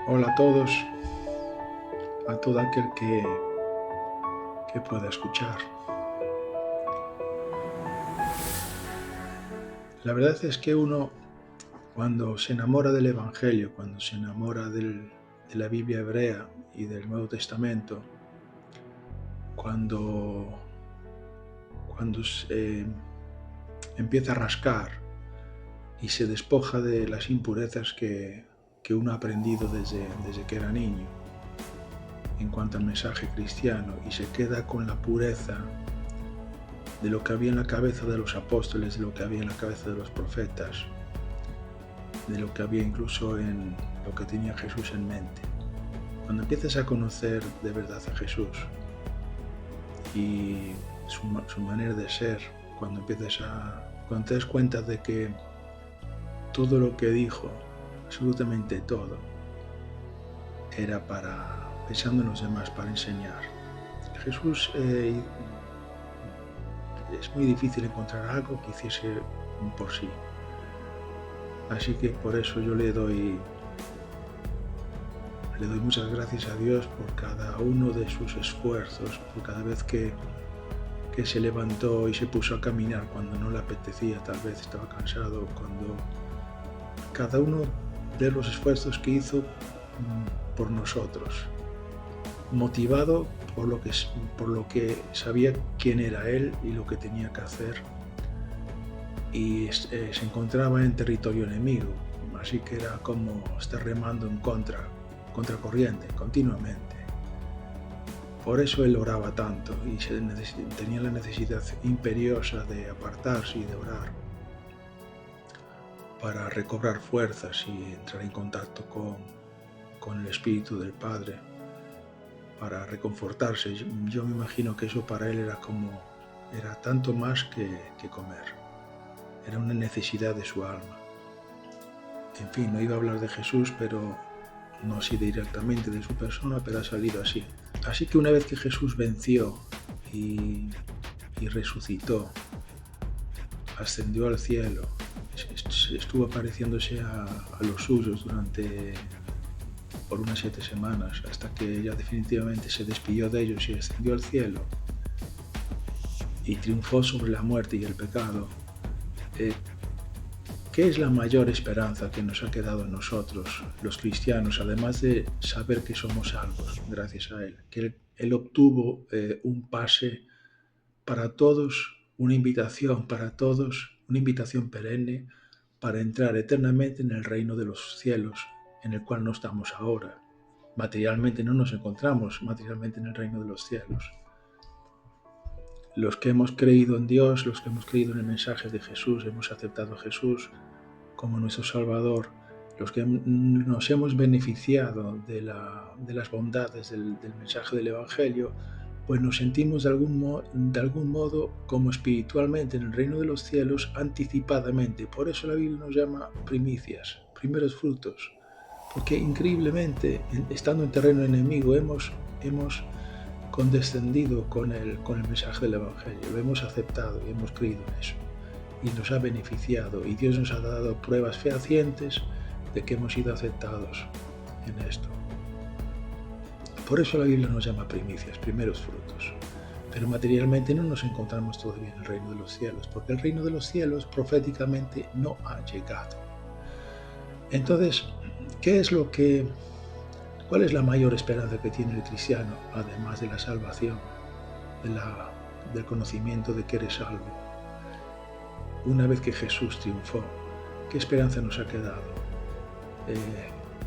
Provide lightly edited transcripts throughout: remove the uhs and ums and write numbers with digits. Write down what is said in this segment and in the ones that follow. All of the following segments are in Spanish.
Hola a todos, a todo aquel que pueda escuchar. La verdad es que uno, cuando se enamora del Evangelio, cuando se enamora de la Biblia hebrea y del Nuevo Testamento, cuando se empieza a rascar y se despoja de las impurezas que uno ha aprendido desde que era niño en cuanto al mensaje cristiano y se queda con la pureza de lo que había en la cabeza de los apóstoles, de lo que había en la cabeza de los profetas, de lo que había incluso en lo que tenía Jesús en mente. Cuando empiezas a conocer de verdad a Jesús y su manera de ser, cuando te das cuenta de que todo lo que dijo, absolutamente todo, era pensando en los demás, para enseñar. Jesús es muy difícil encontrar algo que hiciese por sí. Así que por eso yo le doy muchas gracias a Dios por cada uno de sus esfuerzos, por cada vez que se levantó y se puso a caminar cuando no le apetecía, tal vez estaba cansado, cuando cada uno de los esfuerzos que hizo por nosotros, motivado por lo que sabía quién era Él y lo que tenía que hacer, y se encontraba en territorio enemigo, así que era como estar remando en contracorriente continuamente. Por eso él oraba tanto y tenía la necesidad imperiosa de apartarse y de orar para recobrar fuerzas y entrar en contacto con el Espíritu del Padre, para reconfortarse. Yo me imagino que eso para él era tanto más que comer. Era una necesidad de su alma. En fin, no iba a hablar de Jesús, pero no así directamente de su persona, pero ha salido así. Así que una vez que Jesús venció y resucitó, ascendió al cielo, estuvo apareciéndose a los suyos por unas 7 semanas, hasta que ya definitivamente se despidió de ellos y ascendió al cielo y triunfó sobre la muerte y el pecado. ¿Qué es la mayor esperanza que nos ha quedado en nosotros, los cristianos, además de saber que somos salvos gracias a Él? Que Él obtuvo un pase para todos, una invitación para todos, una invitación perenne para entrar eternamente en el reino de los cielos, en el cual no estamos ahora. Materialmente no nos encontramos materialmente en el reino de los cielos. Los que hemos creído en Dios, los que hemos creído en el mensaje de Jesús, hemos aceptado a Jesús como nuestro Salvador, los que nos hemos beneficiado de las bondades del mensaje del Evangelio, pues nos sentimos de algún modo como espiritualmente en el reino de los cielos anticipadamente. Por eso la Biblia nos llama primicias, primeros frutos, porque increíblemente, estando en terreno enemigo, hemos condescendido con el mensaje del Evangelio, lo hemos aceptado y hemos creído en eso, y nos ha beneficiado, y Dios nos ha dado pruebas fehacientes de que hemos sido aceptados en esto. Por eso la Biblia nos llama primicias, primeros frutos. Pero materialmente no nos encontramos todavía en el reino de los cielos, porque el reino de los cielos proféticamente no ha llegado. Entonces, ¿cuál es la mayor esperanza que tiene el cristiano, además de la salvación, del conocimiento de que eres salvo? Una vez que Jesús triunfó, ¿qué esperanza nos ha quedado?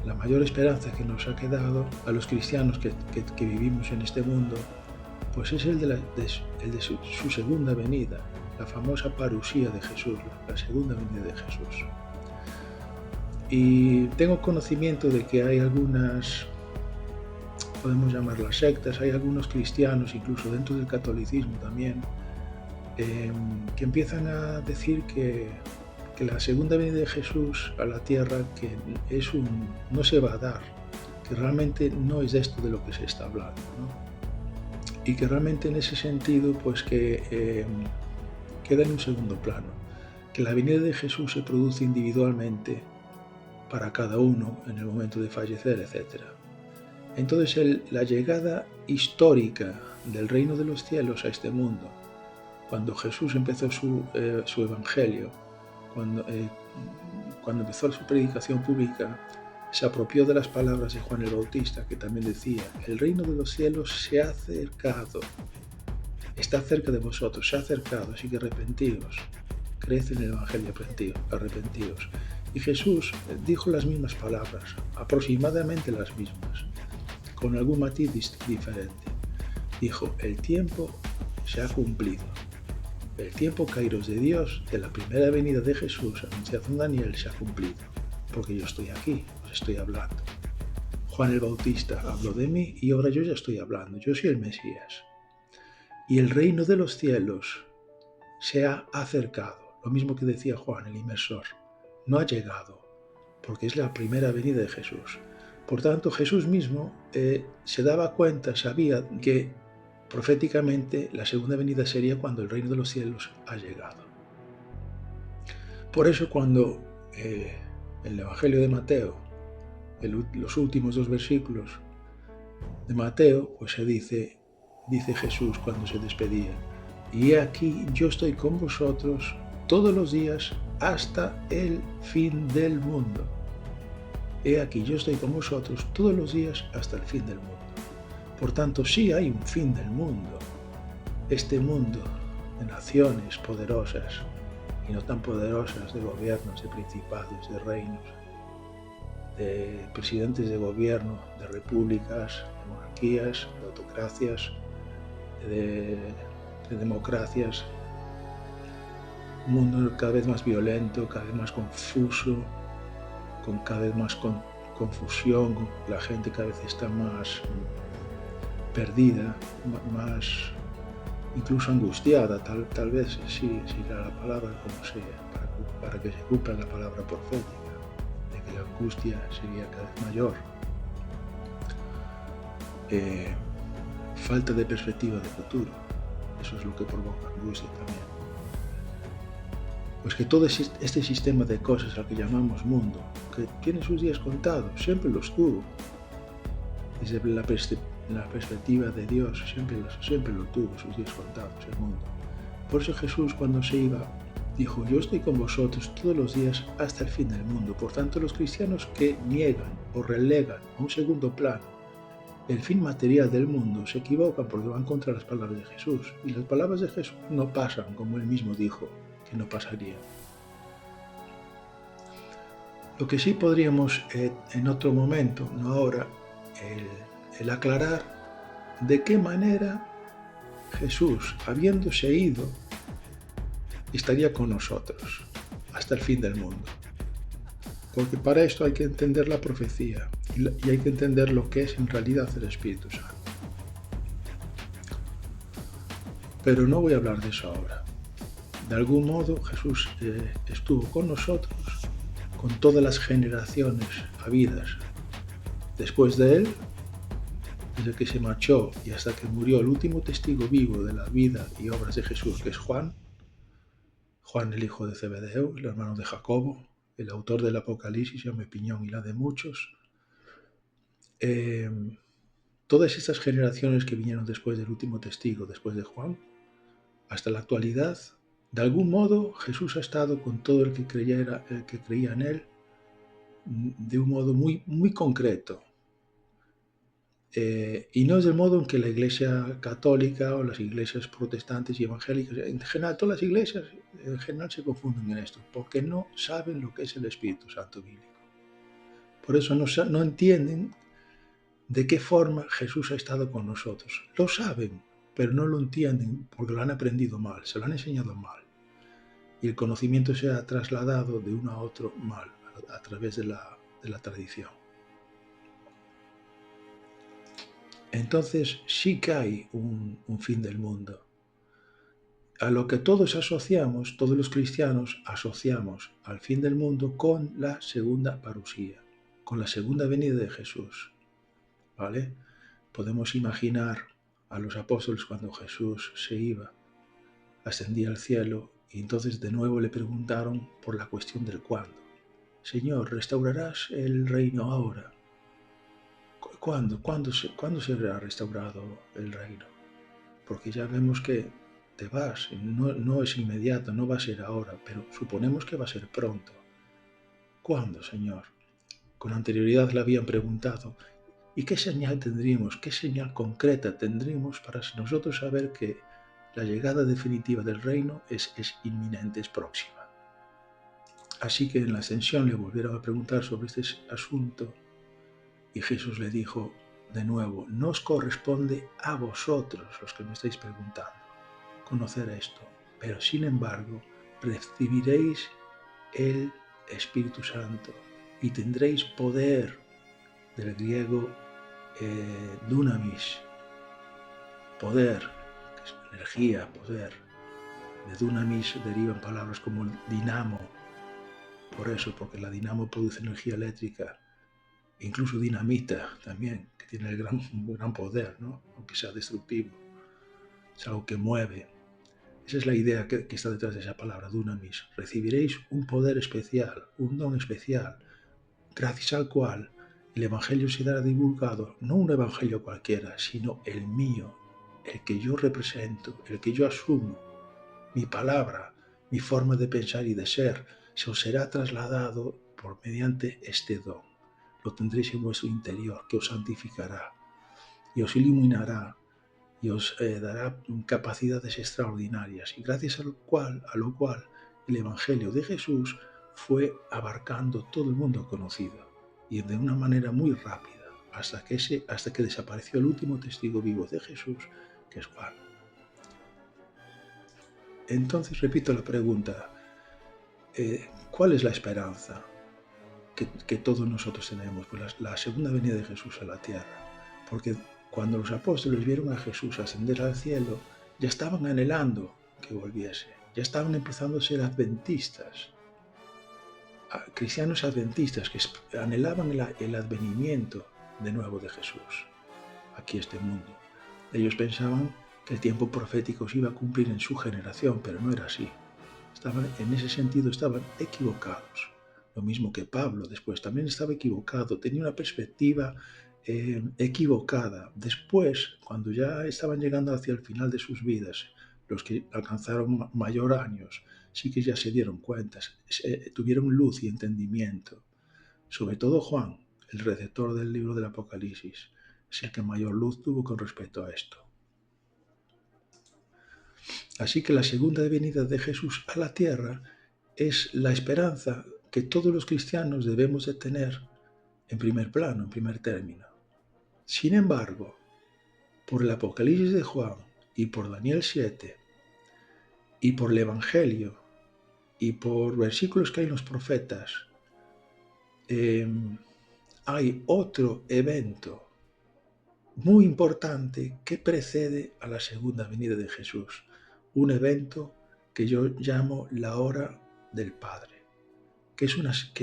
La mayor esperanza que nos ha quedado a los cristianos que vivimos en este mundo, pues es el de su segunda venida, la famosa parusía de Jesús, la segunda venida de Jesús. Y tengo conocimiento de que hay algunas, podemos llamarlas sectas, hay algunos cristianos, incluso dentro del catolicismo también, que empiezan a decir que la segunda venida de Jesús a la tierra que no se va a dar, que realmente no es de esto de lo que se está hablando, ¿no? Y que realmente en ese sentido pues que queda en un segundo plano, que la venida de Jesús se produce individualmente para cada uno en el momento de fallecer, etc. Entonces la llegada histórica del reino de los cielos a este mundo, cuando Jesús empezó su evangelio, cuando empezó su predicación pública, se apropió de las palabras de Juan el Bautista, que también decía: el reino de los cielos se ha acercado, está cerca de vosotros, se ha acercado, así que arrepentíos, creed en el evangelio, arrepentíos. Y Jesús dijo las mismas palabras, aproximadamente las mismas, con algún matiz diferente. Dijo: el tiempo se ha cumplido. El tiempo kairos de Dios, de la primera venida de Jesús, anunciado en Daniel, se ha cumplido, porque yo estoy aquí, os estoy hablando. Juan el Bautista habló de mí y ahora yo ya estoy hablando, yo soy el Mesías. Y el reino de los cielos se ha acercado, lo mismo que decía Juan el inmersor, no ha llegado, porque es la primera venida de Jesús. Por tanto, Jesús mismo se daba cuenta, sabía que proféticamente la segunda venida sería cuando el reino de los cielos ha llegado. Por eso cuando en el Evangelio de Mateo, los últimos 2 versículos de Mateo, pues se dice Jesús cuando se despedía: y he aquí yo estoy con vosotros todos los días hasta el fin del mundo. He aquí yo estoy con vosotros todos los días hasta el fin del mundo. Por tanto, sí hay un fin del mundo. Este mundo de naciones poderosas y no tan poderosas, de gobiernos, de principados, de reinos, de presidentes de gobierno, de repúblicas, de monarquías, de autocracias, de democracias. Un mundo cada vez más violento, cada vez más confuso, con cada vez más confusión, la gente cada vez está más perdida, más incluso angustiada, tal vez si la palabra como sea, para que se cumpla la palabra profética, de que la angustia sería cada vez mayor. Falta de perspectiva de futuro, eso es lo que provoca angustia también. Pues que todo este sistema de cosas al que llamamos mundo, que tiene sus días contados, siempre los tuvo, desde la perspectiva de Dios, siempre lo tuvo, sus días contados, el mundo. Por eso Jesús, cuando se iba, dijo: yo estoy con vosotros todos los días hasta el fin del mundo. Por tanto, los cristianos que niegan o relegan a un segundo plano el fin material del mundo se equivocan, porque van contra las palabras de Jesús. Y las palabras de Jesús no pasan, como él mismo dijo que no pasarían. Lo que sí podríamos en otro momento, no ahora, el aclarar de qué manera Jesús, habiéndose ido, estaría con nosotros hasta el fin del mundo. Porque para esto hay que entender la profecía y hay que entender lo que es en realidad el Espíritu Santo. Pero no voy a hablar de eso ahora. De algún modo Jesús estuvo con nosotros, con todas las generaciones habidas después de él, desde que se marchó y hasta que murió el último testigo vivo de la vida y obras de Jesús, que es Juan el hijo de Zebedeo, el hermano de Jacobo, el autor del Apocalipsis, en mi opinión, y la de muchos. Todas estas generaciones que vinieron después del último testigo, después de Juan, hasta la actualidad, de algún modo Jesús ha estado con todo el que creía en él, de un modo muy, muy concreto. Y no es del modo en que la Iglesia católica o las iglesias protestantes y evangélicas, en general todas las iglesias en general se confunden en esto, porque no saben lo que es el Espíritu Santo bíblico. Por eso no entienden de qué forma Jesús ha estado con nosotros. Lo saben, pero no lo entienden porque lo han aprendido mal, se lo han enseñado mal. Y el conocimiento se ha trasladado de uno a otro mal, a través de la tradición. Entonces sí que hay un fin del mundo. A lo que todos asociamos, todos los cristianos asociamos al fin del mundo con la segunda parusía, con la segunda venida de Jesús. ¿Vale? Podemos imaginar a los apóstoles cuando Jesús se iba, ascendía al cielo, y entonces de nuevo le preguntaron por la cuestión del cuándo. Señor, ¿restaurarás el reino ahora? ¿Cuándo será restaurado el reino? Porque ya vemos que te vas, no es inmediato, no va a ser ahora, pero suponemos que va a ser pronto. ¿Cuándo, Señor? Con anterioridad le habían preguntado, ¿y qué señal tendríamos, qué señal concreta tendríamos para nosotros saber que la llegada definitiva del reino es inminente, es próxima? Así que en la ascensión le volvieron a preguntar sobre este asunto y Jesús le dijo de nuevo, no os corresponde a vosotros, los que me estáis preguntando, conocer esto, pero sin embargo recibiréis el Espíritu Santo y tendréis poder, del griego dunamis, poder, que es energía, poder. De dunamis derivan palabras como dinamo, por eso, porque la dinamo produce energía eléctrica, incluso dinamita también, que tiene el gran poder, ¿no? Aunque sea destructivo, es algo que mueve. Esa es la idea que está detrás de esa palabra, dunamis. Recibiréis un poder especial, un don especial, gracias al cual el Evangelio será divulgado, no un Evangelio cualquiera, sino el mío, el que yo represento, el que yo asumo, mi palabra, mi forma de pensar y de ser, se os será trasladado por mediante este don. Lo tendréis en vuestro interior, que os santificará y os iluminará y os dará capacidades extraordinarias, y gracias a lo cual el Evangelio de Jesús fue abarcando todo el mundo conocido, y de una manera muy rápida, hasta que desapareció el último testigo vivo de Jesús, que es Juan. Entonces repito la pregunta, ¿cuál es la esperanza que todos nosotros tenemos? Pues la segunda venida de Jesús a la tierra, porque cuando los apóstoles vieron a Jesús ascender al cielo, ya estaban anhelando que volviese, ya estaban empezando a ser adventistas, cristianos adventistas que anhelaban el advenimiento de nuevo de Jesús aquí a este mundo. Ellos pensaban que el tiempo profético se iba a cumplir en su generación, pero no era así. En ese sentido estaban equivocados. Lo mismo que Pablo después también estaba equivocado, tenía una perspectiva equivocada. Después, cuando ya estaban llegando hacia el final de sus vidas, los que alcanzaron mayor años, sí que ya se dieron cuenta, tuvieron luz y entendimiento. Sobre todo Juan, el redactor del libro del Apocalipsis, es el que mayor luz tuvo con respecto a esto. Así que la segunda venida de Jesús a la tierra es la esperanza que todos los cristianos debemos de tener en primer plano, en primer término. Sin embargo, por el Apocalipsis de Juan y por Daniel 7 y por el Evangelio y por versículos que hay en los profetas, hay otro evento muy importante que precede a la segunda venida de Jesús. Un evento que yo llamo la hora del Padre, que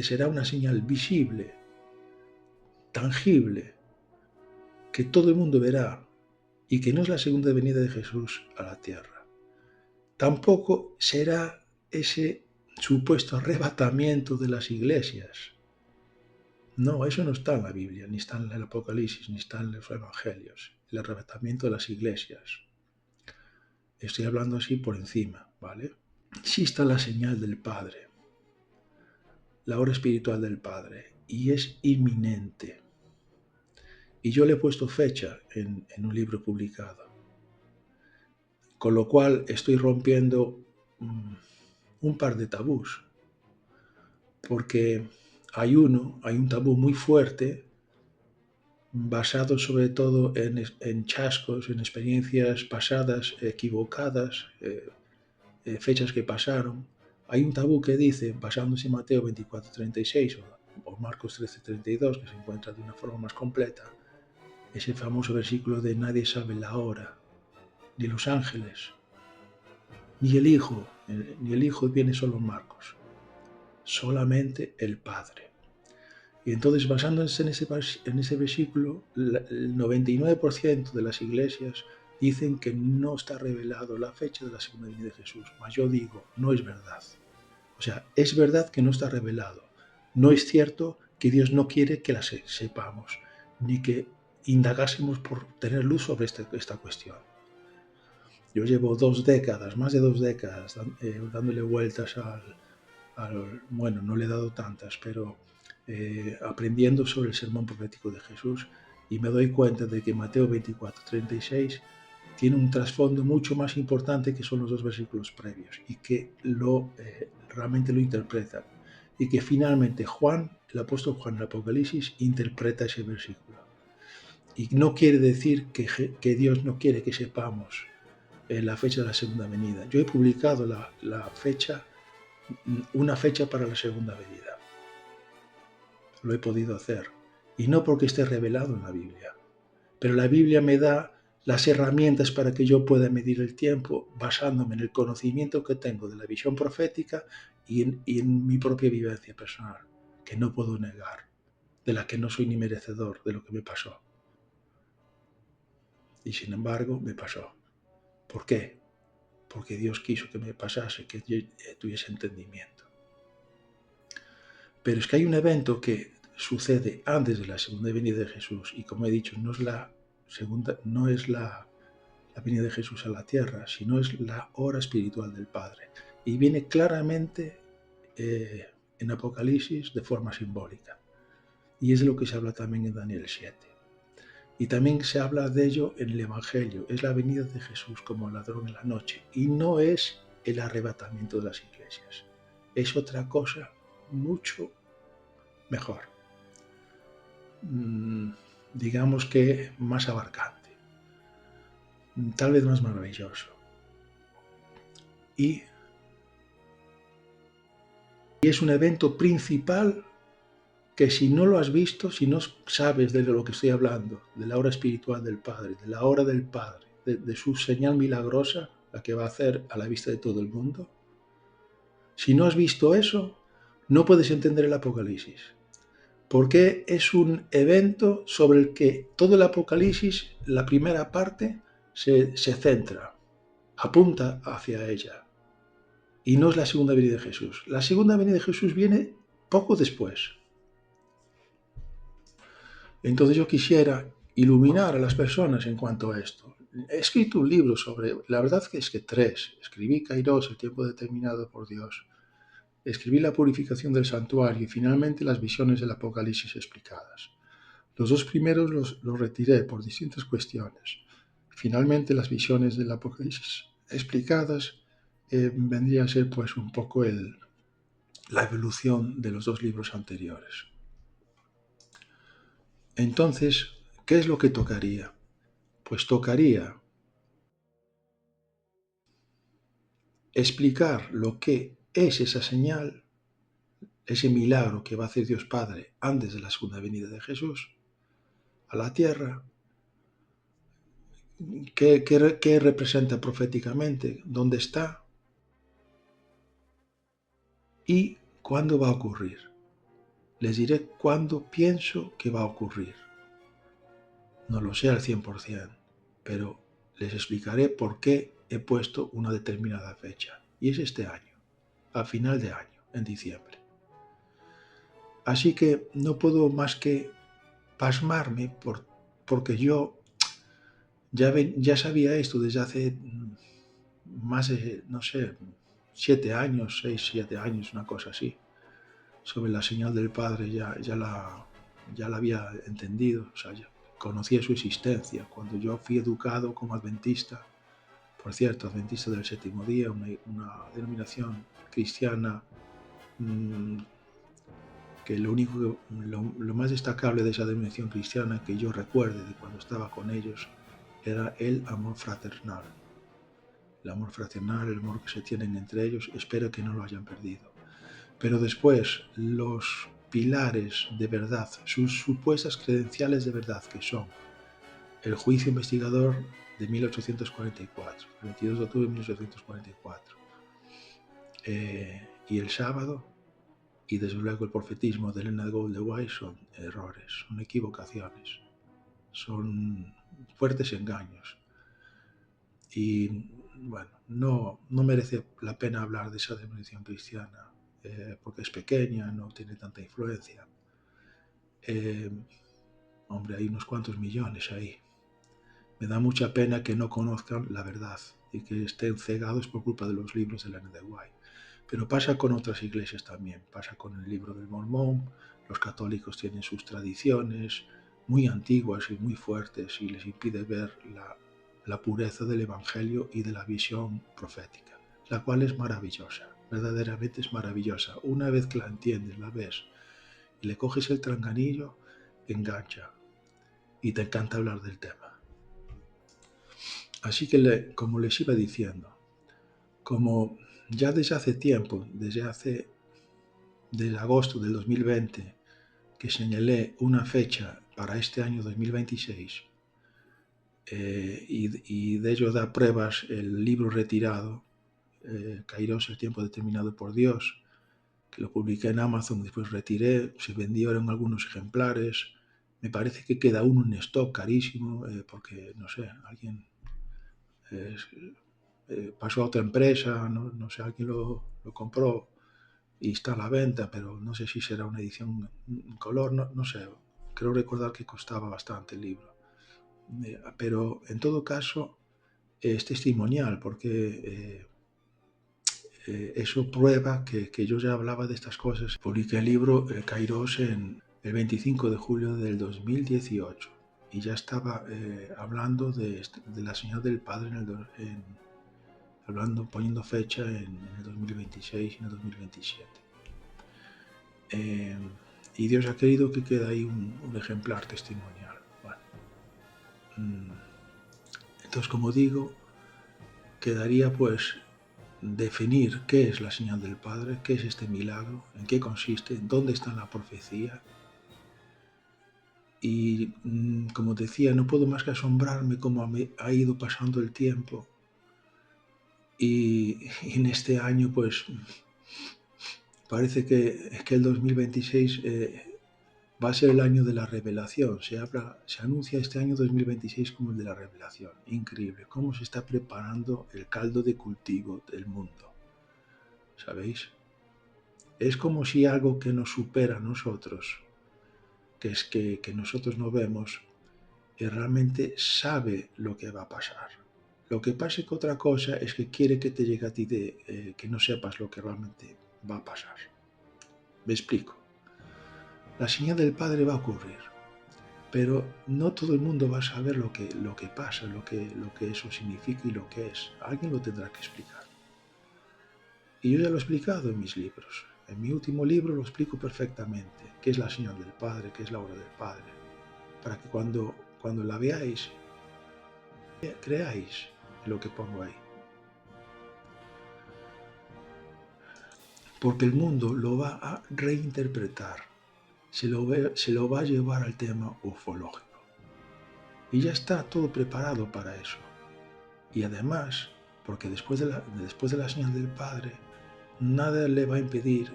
será una señal visible, tangible, que todo el mundo verá, y que no es la segunda venida de Jesús a la tierra. Tampoco será ese supuesto arrebatamiento de las iglesias. No, eso no está en la Biblia, ni está en el Apocalipsis, ni está en los Evangelios. El arrebatamiento de las iglesias. Estoy hablando así por encima, ¿vale? Sí está la señal del Padre, la hora espiritual del Padre, y es inminente. Y yo le he puesto fecha en un libro publicado. Con lo cual estoy rompiendo un par de tabús. Porque hay un tabú muy fuerte, basado sobre todo en chascos, en experiencias pasadas, equivocadas, fechas que pasaron. Hay un tabú que dice, basándose en Mateo 24:36 o Marcos 13:32, que se encuentra de una forma más completa, ese famoso versículo de nadie sabe la hora, ni los ángeles, ni el Hijo viene solo en Marcos, solamente el Padre. Y entonces, basándose en ese versículo, el 99% de las iglesias dicen que no está revelado la fecha de la segunda venida de Jesús. Mas yo digo, no es verdad. O sea, es verdad que no está revelado, No es cierto que Dios no quiere que las sepamos, ni que indagásemos por tener luz sobre esta cuestión. Yo llevo 2 décadas, más de 2 décadas, dándole vueltas bueno, no le he dado tantas, pero aprendiendo sobre el sermón profético de Jesús, y me doy cuenta de que Mateo 24:36 tiene un trasfondo mucho más importante, que son los 2 versículos previos, y que realmente lo interpretan, y que finalmente el apóstol Juan, en el Apocalipsis, interpreta ese versículo. Y no quiere decir que Dios no quiere que sepamos la fecha de la segunda venida. Yo he publicado una fecha para la segunda venida. Lo he podido hacer. Y no porque esté revelado en la Biblia. Pero la Biblia me da las herramientas para que yo pueda medir el tiempo basándome en el conocimiento que tengo de la visión profética y en mi propia vivencia personal, que no puedo negar, de la que no soy ni merecedor de lo que me pasó. Y sin embargo, me pasó. ¿Por qué? Porque Dios quiso que me pasase, que yo tuviese entendimiento. Pero es que hay un evento que sucede antes de la segunda venida de Jesús, y como he dicho, no es la venida de Jesús a la tierra, sino es la hora espiritual del Padre. Y viene claramente en Apocalipsis de forma simbólica. Y es de lo que se habla también en Daniel 7. Y también se habla de ello en el Evangelio. Es la venida de Jesús como ladrón en la noche. Y no es el arrebatamiento de las iglesias. Es otra cosa mucho mejor. Digamos que más abarcante. Tal vez más maravilloso. Y es un evento principal que, si no lo has visto, si no sabes de lo que estoy hablando, de la hora espiritual del Padre, de la hora del Padre, de su señal milagrosa, la que va a hacer a la vista de todo el mundo, si no has visto eso, no puedes entender el Apocalipsis. Porque es un evento sobre el que todo el Apocalipsis, la primera parte, se centra, apunta hacia ella. Y no es la segunda venida de Jesús. La segunda venida de Jesús viene poco después. Entonces yo quisiera iluminar a las personas en cuanto a esto. He escrito un libro sobre, la verdad que es que 3. Escribí Kairos, el tiempo determinado por Dios. Escribí la purificación del santuario y finalmente las visiones del Apocalipsis explicadas. Los 2 primeros los retiré por distintas cuestiones. Finalmente las visiones del Apocalipsis explicadas vendría a ser pues un poco la evolución de los 2 libros anteriores. Entonces, ¿qué es lo que tocaría? Pues tocaría explicar lo que es esa señal, ese milagro que va a hacer Dios Padre antes de la segunda venida de Jesús a la tierra, qué representa proféticamente, dónde está y cuándo va a ocurrir. Les diré cuándo pienso que va a ocurrir. No lo sé al 100%, pero les explicaré por qué he puesto una determinada fecha. Y es este año, a final de año, en diciembre. Así que no puedo más que pasmarme porque yo ya sabía esto desde hace más de, no sé, 7 años, 6, 7 años, una cosa así. Sobre la señal del Padre ya la había entendido, o sea, ya conocía su existencia. Cuando yo fui educado como adventista, por cierto, adventista del séptimo día, una denominación cristiana que lo más destacable de esa denominación cristiana que yo recuerde de cuando estaba con ellos era el amor fraternal. El amor fraternal, el amor que se tienen entre ellos, espero que no lo hayan perdido. Pero después, los pilares de verdad, sus supuestas credenciales de verdad, que son el juicio investigador de 1844, el 22 de octubre de 1844, y el sábado, y desde luego el profetismo de Elena Goldewey, son errores, son equivocaciones, son fuertes engaños. Y bueno, no merece la pena hablar de esa denominación cristiana porque es pequeña, no tiene tanta influencia. Hombre, hay unos cuantos millones ahí. Me da mucha pena que no conozcan la verdad y que estén cegados por culpa de los libros de la Ellen G. White. Pero pasa con otras iglesias también, pasa con el libro del Mormón. Los católicos tienen sus tradiciones muy antiguas y muy fuertes y les impide ver la pureza del Evangelio y de la visión profética, la cual es maravillosa, verdaderamente es maravillosa. Una vez que la entiendes, la ves y le coges el tranganillo, engancha y te encanta hablar del tema. Así que, como les iba diciendo, como ya desde hace tiempo, desde agosto del 2020, que señalé una fecha para este año 2026, y de ello da pruebas el libro retirado, Kairos, el tiempo determinado por Dios, que lo publiqué en Amazon, después retiré, se vendieron algunos ejemplares, me parece que queda uno en stock carísimo, porque, no sé, alguien pasó a otra empresa, no sé, alguien lo compró y está a la venta, pero no sé si será una edición en color, no sé, creo recordar que costaba bastante el libro. Pero en todo caso es testimonial, porque eso prueba que yo ya hablaba de estas cosas. Publiqué el libro Kairos en el 25 de julio del 2018 y ya estaba hablando de la señal del Padre poniendo fecha en el 2026 y en el 2027. Y Dios ha querido que quede ahí un ejemplar testimonial. Bueno, entonces, como digo, quedaría pues definir qué es la señal del Padre, qué es este milagro, en qué consiste, en dónde está la profecía. Y como decía, no puedo más que asombrarme cómo ha ido pasando el tiempo. Y en este año pues parece que el 2026 va a ser el año de la revelación. Se anuncia este año 2026 como el de la revelación. Increíble cómo se está preparando el caldo de cultivo del mundo. ¿Sabéis? Es como si algo que nos supera a nosotros, que es que nosotros no vemos, realmente sabe lo que va a pasar. Lo que pasa es que otra cosa es que quiere que te llegue a ti que no sepas lo que realmente va a pasar. Me explico. La señal del Padre va a ocurrir, pero no todo el mundo va a saber lo que pasa, lo que eso significa y lo que es. Alguien lo tendrá que explicar. Y yo ya lo he explicado en mis libros. En mi último libro lo explico perfectamente, qué es la señal del Padre, qué es la obra del Padre, para que cuando la veáis, creáis en lo que pongo ahí. Porque el mundo lo va a reinterpretar, se lo va a llevar al tema ufológico. Y ya está todo preparado para eso. Y además, porque después de la señal del Padre, nada le va a impedir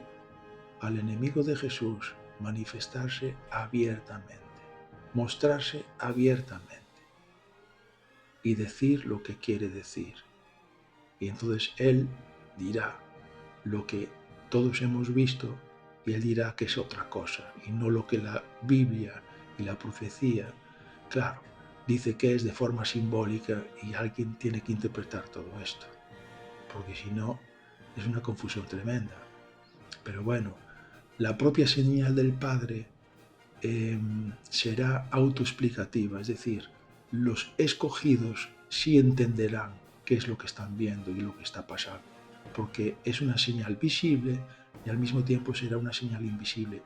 al enemigo de Jesús manifestarse abiertamente, mostrarse abiertamente y decir lo que quiere decir. Y entonces Él dirá lo que todos hemos visto y Él dirá que es otra cosa y no lo que la Biblia y la profecía, claro, dice que es de forma simbólica y alguien tiene que interpretar todo esto, porque si no es una confusión tremenda. Pero bueno, la propia señal del Padre será autoexplicativa, es decir, los escogidos sí entenderán qué es lo que están viendo y lo que está pasando, porque es una señal visible y al mismo tiempo será una señal invisible,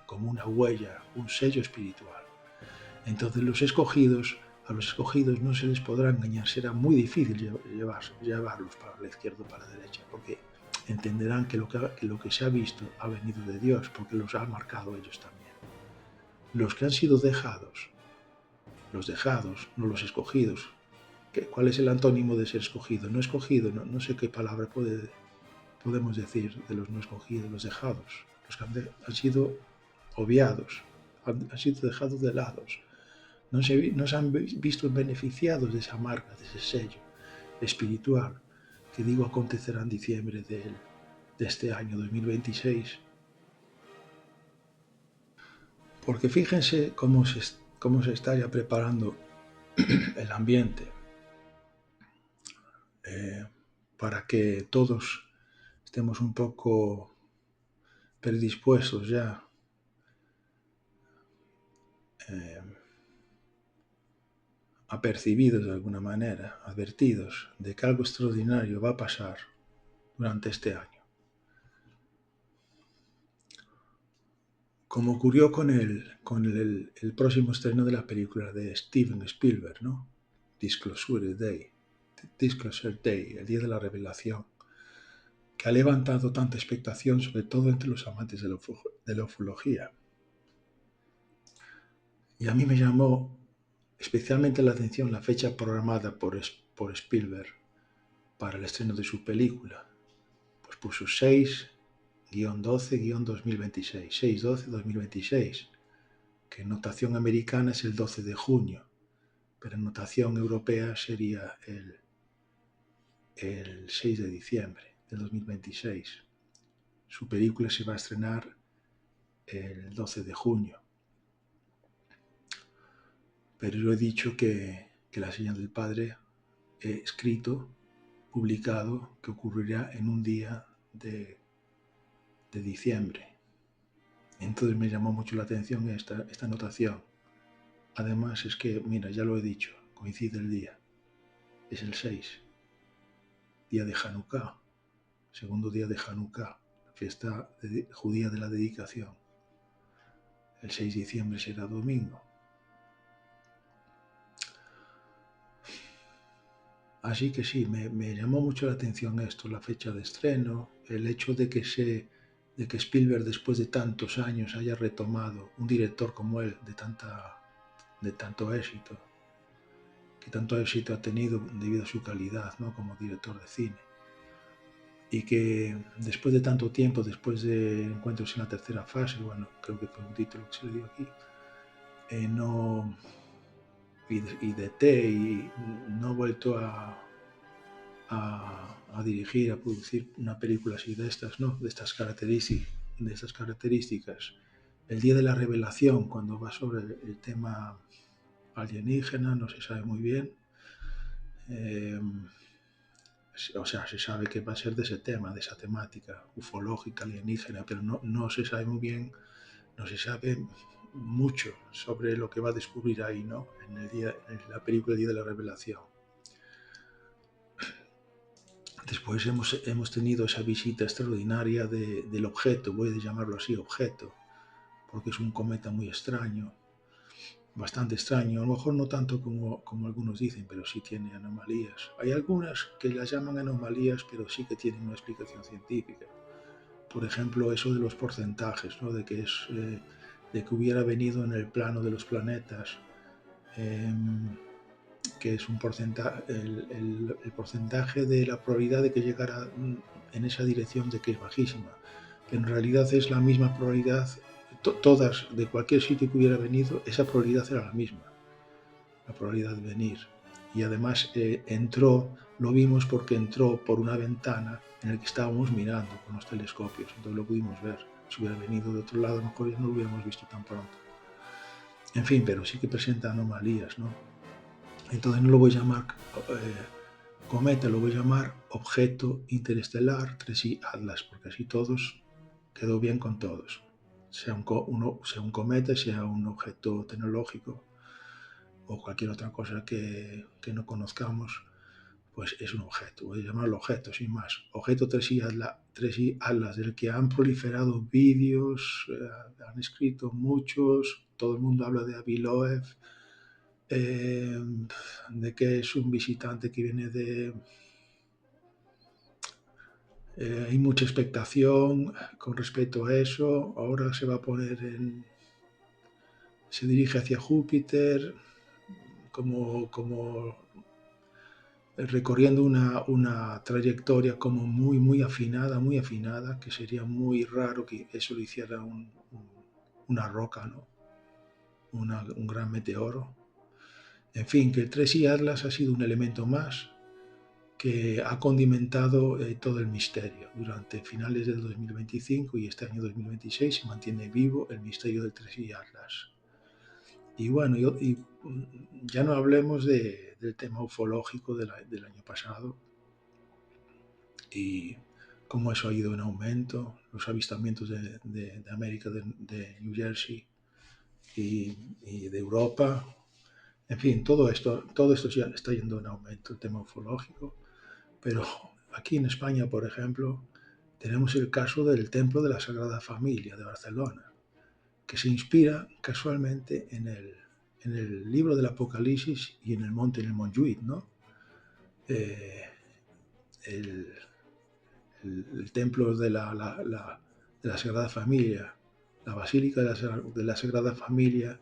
como una huella, un sello espiritual. Entonces a los escogidos no se les podrá engañar, será muy difícil llevarlos para la izquierda o para la derecha, porque entenderán que lo que se ha visto ha venido de Dios, porque los ha marcado ellos también. Los que han sido dejados, los dejados, no los escogidos. ¿Cuál es el antónimo de ser escogido? No escogido, no sé qué palabra podemos decir de los no escogidos, los dejados, los que han sido obviados, han sido dejados de lado. No se han visto beneficiados de esa marca, de ese sello espiritual que digo acontecerá en diciembre de él. de este año 2026. Porque fíjense cómo se está ya preparando el ambiente para que todos estemos un poco predispuestos ya apercibidos de alguna manera, advertidos de que algo extraordinario va a pasar durante este año. Como ocurrió con el próximo estreno de la película de Steven Spielberg, ¿no? Disclosure Day, el Día de la Revelación, que ha levantado tanta expectación, sobre todo entre los amantes de la ufología. Y a mí me llamó especialmente la atención la fecha programada por Spielberg para el estreno de su película. Pues puso 6-12-2026, 6-12-2026, que en notación americana es el 12 de junio, pero en notación europea sería el 6 de diciembre del 2026. Su película se va a estrenar el 12 de junio. Pero yo he dicho que La señal del Padre he escrito, publicado, que ocurrirá en un día de diciembre. Entonces me llamó mucho la atención esta anotación. Además es que, mira, ya lo he dicho, coincide el día. Es el 6, día de Hanukkah, segundo día de Hanukkah, fiesta judía de la dedicación. El 6 de diciembre será domingo. Así que sí, me llamó mucho la atención esto, la fecha de estreno, el hecho de que Spielberg, después de tantos años, haya retomado un director como él, de tanto éxito, que tanto éxito ha tenido debido a su calidad, ¿no?, como director de cine. Y que después de tanto tiempo, después de Encuentros en la tercera fase, bueno, creo que fue un título que se le dio aquí, y de T, y no ha vuelto a dirigir, a producir una película así de estas, ¿no?, de estas características. El Día de la Revelación, cuando va sobre el tema alienígena, no se sabe muy bien. O sea, se sabe que va a ser de ese tema, de esa temática ufológica, alienígena, pero no se sabe muy bien, no se sabe mucho sobre lo que va a descubrir ahí, ¿no?, en la película El Día de la Revelación. Después hemos tenido esa visita extraordinaria del objeto, voy a llamarlo así, objeto, porque es un cometa muy extraño, bastante extraño, a lo mejor no tanto como algunos dicen, pero sí tiene anomalías. Hay algunas que las llaman anomalías, pero sí que tienen una explicación científica. Por ejemplo, eso de los porcentajes, ¿no?, de que hubiera venido en el plano de los planetas, que es un porcentaje, el porcentaje de la probabilidad de que llegara en esa dirección, de que es bajísima, pero en realidad es la misma probabilidad, todas, de cualquier sitio que hubiera venido, esa probabilidad era la misma, la probabilidad de venir. Y además lo vimos porque entró por una ventana en la que estábamos mirando con los telescopios, entonces lo pudimos ver. Si hubiera venido de otro lado, a lo mejor ya no lo hubiéramos visto tan pronto. En fin, pero sí que presenta anomalías, ¿no? Entonces no lo voy a llamar cometa, lo voy a llamar objeto interestelar 3I Atlas, porque así todos quedó bien con todos. Sea un cometa, sea un objeto tecnológico o cualquier otra cosa que no conozcamos, pues es un objeto. Voy a llamarlo objeto, sin más. Objeto 3I Atlas, del que han proliferado vídeos, han escrito muchos, todo el mundo habla de Avi Loeb, de que es un visitante que viene hay mucha expectación con respecto a eso. Ahora se va a se dirige hacia Júpiter, como recorriendo una trayectoria como muy afinada, que sería muy raro que eso lo hiciera una roca, ¿no?, un gran meteoro. En fin, que el 3I Atlas ha sido un elemento más que ha condimentado todo el misterio. Durante finales del 2025 y este año 2026 se mantiene vivo el misterio del Tres y Atlas. Y bueno, ya no hablemos del tema ufológico del año pasado y cómo eso ha ido en aumento, los avistamientos de América, de New Jersey y de Europa. En fin, todo esto ya está yendo en aumento, el tema ufológico. Pero aquí en España, por ejemplo, tenemos el caso del Templo de la Sagrada Familia de Barcelona, que se inspira casualmente en el libro del Apocalipsis y en el Montjuïc, ¿no? Eh, el, el templo de la Sagrada Familia, la Basílica de la Sagrada Familia,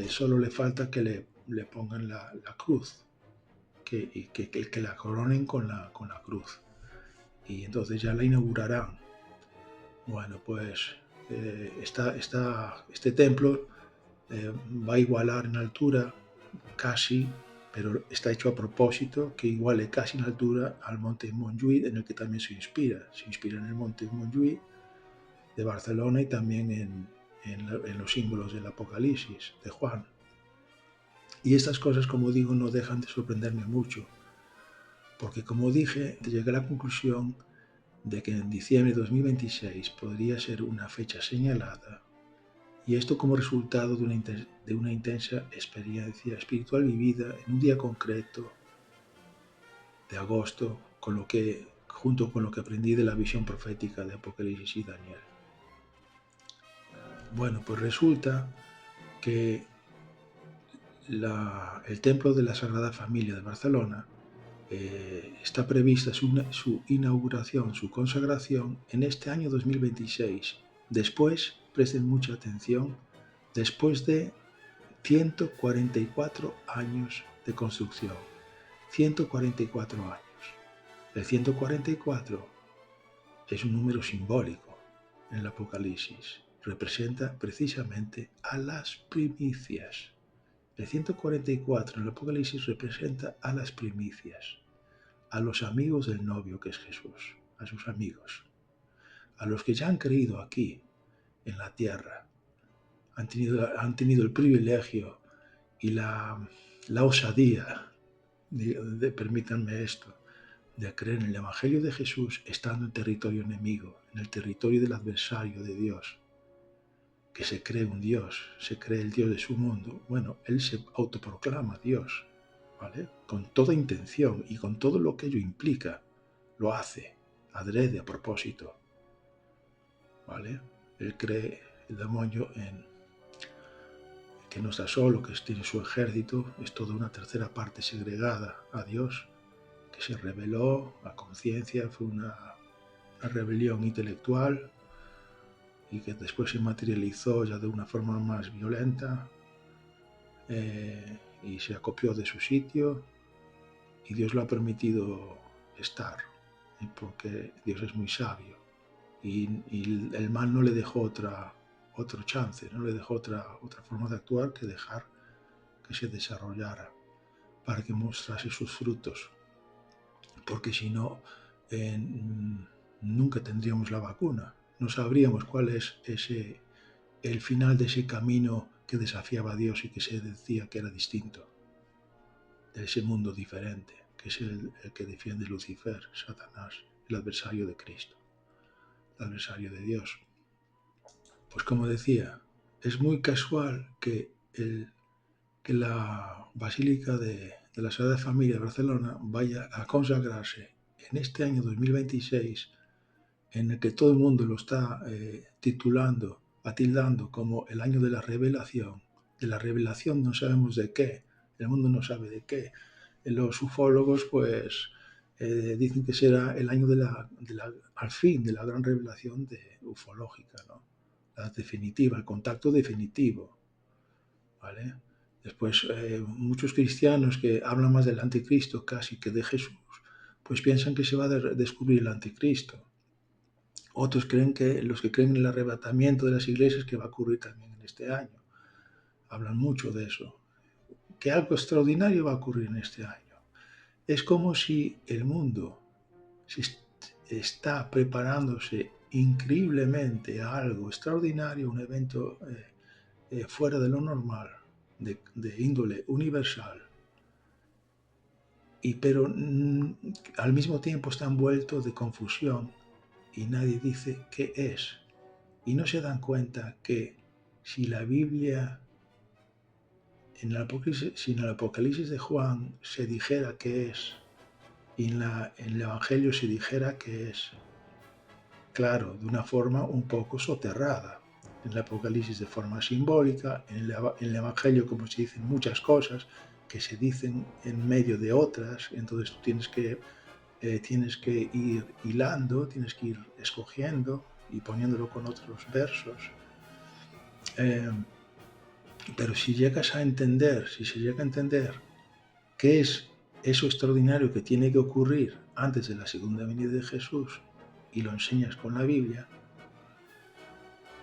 solo le falta que le pongan la cruz, que la coronen con la cruz. Y entonces ya la inaugurarán. Bueno, pues este templo va a igualar en altura casi, pero está hecho a propósito, que iguale casi en altura al monte Montjuïc, en el que también se inspira. Se inspira en el monte Montjuïc de Barcelona y también en los símbolos del Apocalipsis de Juan. Y estas cosas, como digo, no dejan de sorprenderme mucho, porque como dije, llegué a la conclusión de que en diciembre de 2026 podría ser una fecha señalada, y esto como resultado de una intensa experiencia espiritual vivida en un día concreto de agosto, junto con lo que aprendí de la visión profética de Apocalipsis y Daniel. Bueno, pues resulta que el Templo de la Sagrada Familia de Barcelona está prevista su inauguración, su consagración en este año 2026. Después, presten mucha atención, después de 144 años de construcción. 144 años. El 144 es un número simbólico en el Apocalipsis. Representa precisamente a las primicias. El 144 en el Apocalipsis representa a las primicias, a los amigos del novio que es Jesús, a sus amigos, a los que ya han creído aquí, en la tierra, han tenido el privilegio y la osadía, permítanme esto, de creer en el Evangelio de Jesús estando en territorio enemigo, en el territorio del adversario de Dios, que se cree un Dios, se cree el Dios de su mundo. Bueno, él se autoproclama Dios, ¿vale? Con toda intención y con todo lo que ello implica, lo hace, adrede, a propósito, ¿vale? Él cree, el demonio, en que no está solo, que tiene su ejército, es toda una tercera parte segregada a Dios, que se rebeló a conciencia, fue una rebelión intelectual y que después se materializó ya de una forma más violenta y se acopió de su sitio y Dios lo ha permitido estar, porque Dios es muy sabio y el mal no le dejó otro chance, no le dejó otra forma de actuar que dejar que se desarrollara para que mostrase sus frutos, porque si no nunca tendríamos la vacuna, no sabríamos cuál es el final de ese camino que desafiaba a Dios y que se decía que era distinto, de ese mundo diferente, que es el que defiende Lucifer, Satanás, el adversario de Cristo, el adversario de Dios. Pues como decía, es muy casual que la Basílica de la Sagrada Familia de Barcelona vaya a consagrarse en este año 2026, en el que todo el mundo lo está tildando como el año de la revelación. De la revelación no sabemos de qué, el mundo no sabe de qué. Los ufólogos pues dicen que será el año al fin de la gran revelación ufológica, ¿no? La definitiva, el contacto definitivo, ¿vale? Después muchos cristianos que hablan más del anticristo casi que de Jesús, pues piensan que se va a descubrir el anticristo. Otros creen que los que creen en el arrebatamiento de las iglesias que va a ocurrir también en este año. Hablan mucho de eso, que algo extraordinario va a ocurrir en este año. Es como si el mundo está preparándose increíblemente a algo extraordinario, un evento fuera de lo normal, de índole universal, pero al mismo tiempo está envuelto de confusión y nadie dice qué es. Y no se dan cuenta que si la Biblia, si en el Apocalipsis de Juan se dijera qué es, y en el Evangelio se dijera qué es, claro, de una forma un poco soterrada. En el Apocalipsis de forma simbólica, en el Evangelio, como se dicen muchas cosas que se dicen en medio de otras, entonces tú tienes que ir hilando, tienes que ir escogiendo y poniéndolo con otros versos. Pero si se llega a entender qué es eso extraordinario que tiene que ocurrir antes de la segunda venida de Jesús y lo enseñas con la Biblia,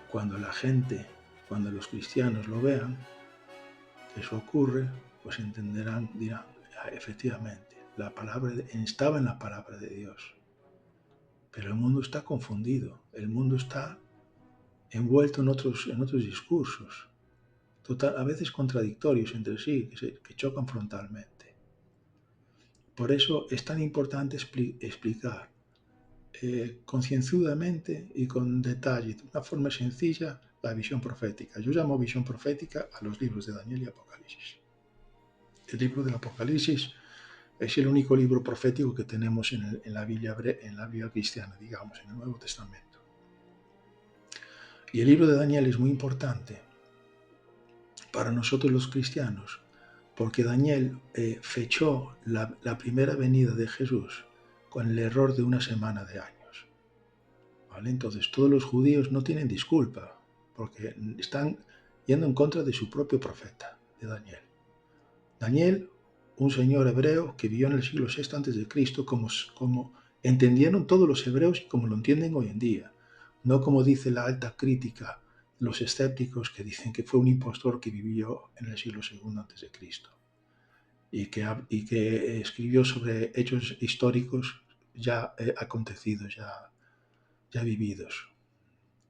cuando los cristianos lo vean, que eso ocurre, pues entenderán, dirán, efectivamente, estaba en la palabra de Dios. Pero el mundo está confundido, el mundo está envuelto en otros discursos, a veces contradictorios entre sí, que chocan frontalmente. Por eso es tan importante explicar concienzudamente y con detalle, de una forma sencilla, la visión profética. Yo llamo visión profética a los libros de Daniel y Apocalipsis. El libro del Apocalipsis es el único libro profético que tenemos en la Biblia cristiana, digamos, en el Nuevo Testamento. Y el libro de Daniel es muy importante para nosotros los cristianos, porque Daniel fechó la primera venida de Jesús con el error de una semana de años. ¿Vale? Entonces todos los judíos no tienen disculpa, porque están yendo en contra de su propio profeta, de Daniel. Daniel, un señor hebreo que vivió en el siglo VI a.C., como entendieron todos los hebreos y como lo entienden hoy en día, no como dice la alta crítica, los escépticos que dicen que fue un impostor que vivió en el siglo II a.C. y que escribió sobre hechos históricos ya acontecidos, ya vividos.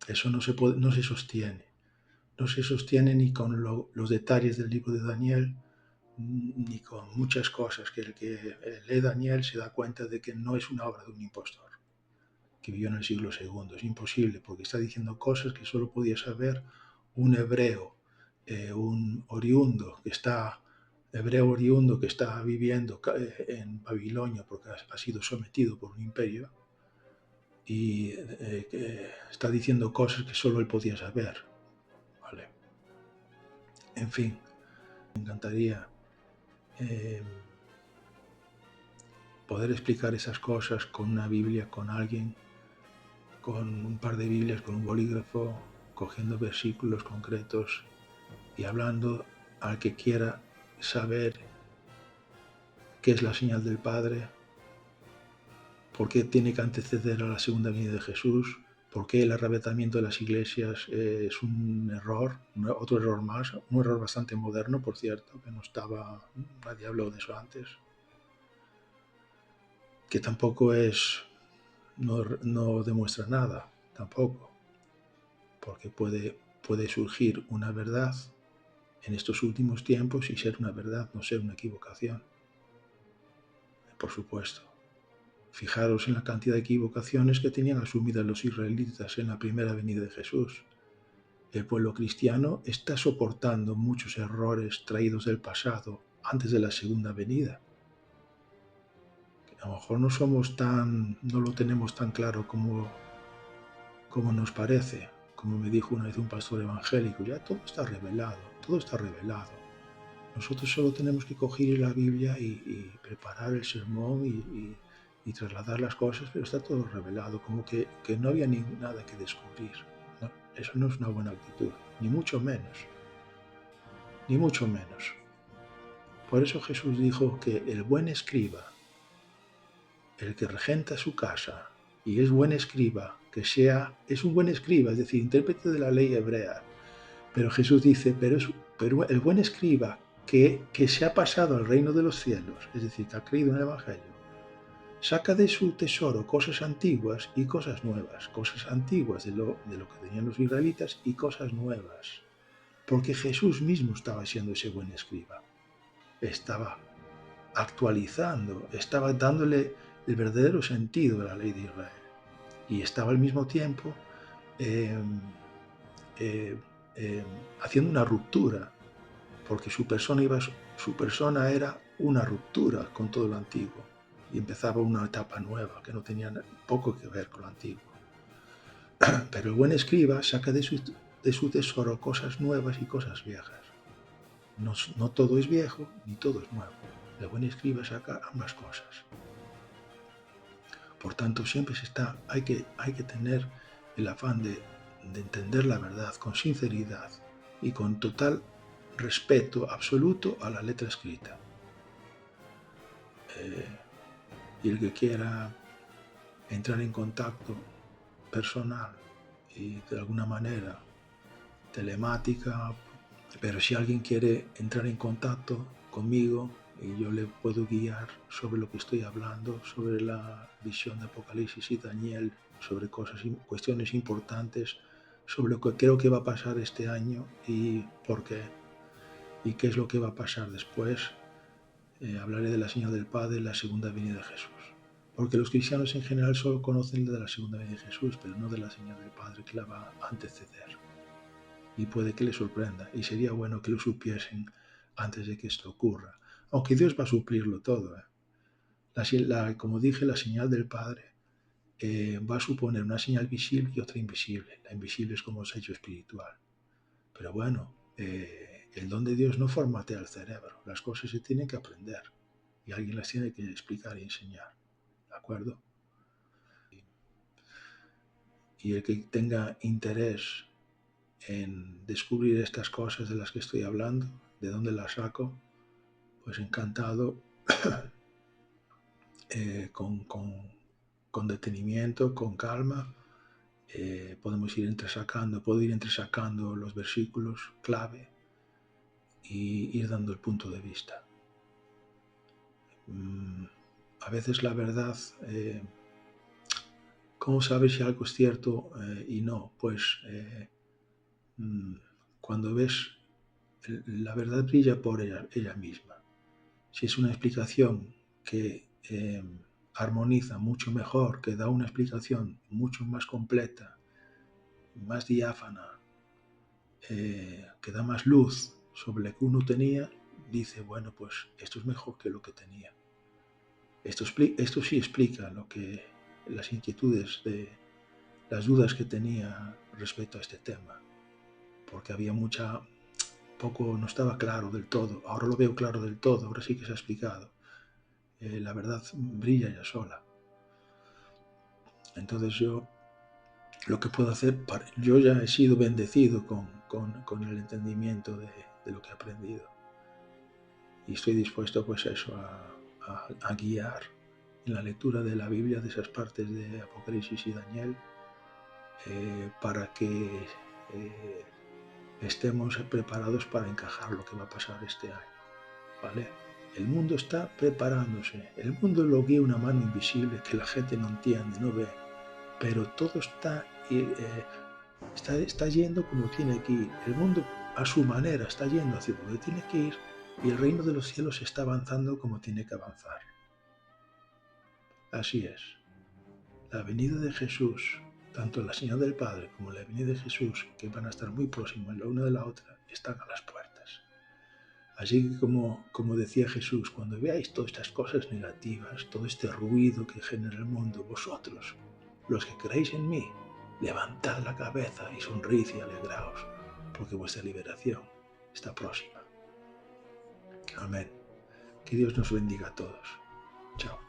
Eso no se sostiene. No se sostiene ni con los detalles del libro de Daniel, ni con muchas cosas que el que lee Daniel se da cuenta de que no es una obra de un impostor que vivió en el siglo II. Es imposible, porque está diciendo cosas que solo podía saber un hebreo, un hebreo oriundo que está viviendo en Babilonia porque ha sido sometido por un imperio y que está diciendo cosas que solo él podía saber. ¿Vale? En fin, me encantaría poder explicar esas cosas con una Biblia, con alguien, con un par de Biblias, con un bolígrafo, cogiendo versículos concretos y hablando al que quiera saber qué es la señal del Padre, por qué tiene que anteceder a la segunda venida de Jesús, por qué el arrebatamiento de las iglesias es un error, otro error más, un error bastante moderno, por cierto, que nadie habló de eso antes, que tampoco no demuestra nada, tampoco, porque puede surgir una verdad en estos últimos tiempos y ser una verdad, no ser una equivocación. Por supuesto. Fijaros en la cantidad de equivocaciones que tenían asumidas los israelitas en la primera venida de Jesús. El pueblo cristiano está soportando muchos errores traídos del pasado antes de la segunda venida. A lo mejor no lo tenemos tan claro como nos parece. Como me dijo una vez un pastor evangélico, ya todo está revelado. Nosotros solo tenemos que coger la Biblia y preparar el sermón y trasladar las cosas, pero está todo revelado, como que no había nada que descubrir. ¿No? Eso no es una buena actitud, ni mucho menos. Por eso Jesús dijo que el buen escriba, el que regenta su casa y es buen escriba, es un buen escriba, es decir, intérprete de la ley hebrea. Pero Jesús dice, pero el buen escriba que se ha pasado al reino de los cielos, es decir, que ha creído en el Evangelio, saca de su tesoro cosas antiguas y cosas nuevas, cosas antiguas de lo que tenían los israelitas y cosas nuevas, porque Jesús mismo estaba siendo ese buen escriba, estaba actualizando, estaba dándole el verdadero sentido de la ley de Israel y estaba al mismo tiempo eh, haciendo una ruptura, porque su persona era una ruptura con todo lo antiguo y empezaba una etapa nueva que no tenía poco que ver con lo antiguo. Pero el buen escriba saca de su tesoro cosas nuevas y cosas viejas. No todo es viejo ni todo es nuevo. El buen escriba saca ambas cosas. Por tanto, siempre hay que tener el afán de entender la verdad con sinceridad y con total respeto absoluto a la letra escrita. Y el que quiera entrar en contacto personal y de alguna manera telemática, pero si alguien quiere entrar en contacto conmigo y yo le puedo guiar sobre lo que estoy hablando, sobre la visión de Apocalipsis y Daniel, sobre cuestiones importantes, sobre lo que creo que va a pasar este año y por qué, y qué es lo que va a pasar después. Hablaré de la señal del Padre y la segunda venida de Jesús. Porque los cristianos en general solo conocen de la segunda venida de Jesús, pero no de la señal del Padre que la va a anteceder. Y puede que les sorprenda, y sería bueno que lo supiesen antes de que esto ocurra. Aunque Dios va a suplirlo todo. Como dije, la señal del Padre va a suponer una señal visible y otra invisible. La invisible es como sello espiritual. Pero bueno, el don de Dios no formatea el cerebro. Las cosas se tienen que aprender y alguien las tiene que explicar y enseñar. ¿De acuerdo? Y el que tenga interés en descubrir estas cosas de las que estoy hablando, de dónde las saco, pues encantado, con detenimiento, con calma, puedo ir entresacando los versículos clave y ir dando el punto de vista. A veces la verdad, ¿cómo sabes si algo es cierto y no? Pues cuando ves, la verdad brilla por ella misma. Si es una explicación que armoniza mucho mejor, que da una explicación mucho más completa, más diáfana, que da más luz sobre lo que uno tenía, dice, bueno, pues esto es mejor que lo que tenía. Esto sí explica las inquietudes, las dudas que tenía respecto a este tema, porque había no estaba claro del todo. Ahora lo veo claro del todo, ahora sí que se ha explicado. La verdad brilla ya sola. Entonces yo lo que puedo hacer, yo ya he sido bendecido con el entendimiento de lo que he aprendido. Y estoy dispuesto pues eso a guiar en la lectura de la Biblia, de esas partes de Apocalipsis y Daniel, para que estemos preparados para encajar lo que va a pasar este año, ¿vale? El mundo está preparándose, el mundo lo guía una mano invisible que la gente no entiende, no ve, pero todo está yendo como tiene que ir. El mundo a su manera está yendo hacia donde tiene que ir y el reino de los cielos está avanzando como tiene que avanzar. Así es. La venida de Jesús, tanto la señal del Padre como la venida de Jesús, que van a estar muy próximas la una de la otra, están a las puertas. Así que como decía Jesús, cuando veáis todas estas cosas negativas, todo este ruido que genera el mundo, vosotros, los que creéis en mí, levantad la cabeza y sonreíd y alegraos, porque vuestra liberación está próxima. Amén. Que Dios nos bendiga a todos. Chao.